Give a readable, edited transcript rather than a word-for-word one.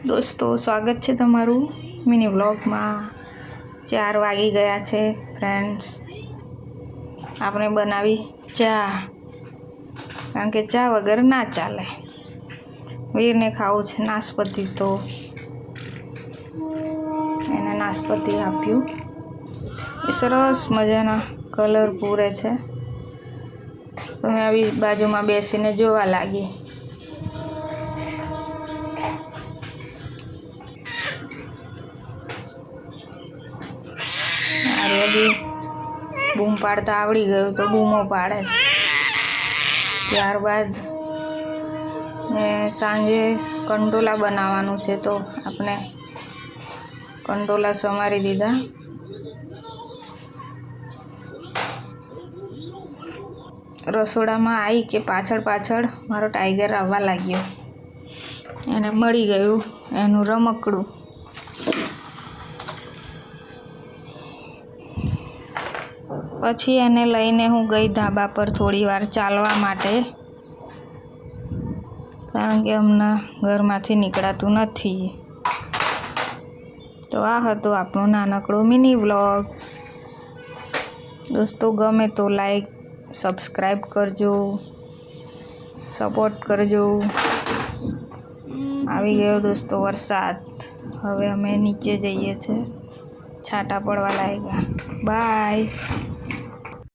દોસ્તો સ્વાગત છે તમારું મિની વ્લોગમાં। 4 વાગી ગયા છે ફ્રેન્ડ્સ। આપણે બનાવી ચા, કારણ કે ચા વગર ના ચાલે। વીરને ખાવું છે નાશપતી, તો એને નાશપતી આપ્યું। એ સરસ મજાના કલર પૂરે છે, તો મેં આવી બાજુમાં બેસીને જોવા લાગી। મારે બી બૂમ પાડતા આવડી ગયું તો બૂમો પાડે છે। ત્યારબાદ સાંજે કંટોલા બનાવવાનું છે, તો આપણે કંટોલા સમારી દીધા। રસોડામાં આવી કે પાછળ મારો ટાઈગર આવવા લાગ્યો, એને મળી ગયું એનું રમકડું। પછી એને લઈને હું ગઈ ધાબા પર થોડી વાર ચાલવા માટે, કારણ કે હમણાં ઘરમાંથી નીકળાતું નથી। તો આ હતો આપણો નાનકડો મિની વ્લોગ। દોસ્તો ગમે તો લાઈક સબસ્ક્રાઈબ કરજો, સપોર્ટ કરજો। આવી ગયો દોસ્તો વરસાદ, હવે અમે નીચે જઈએ છીએ, છાંટા પડવા લાગ્યા। બાય।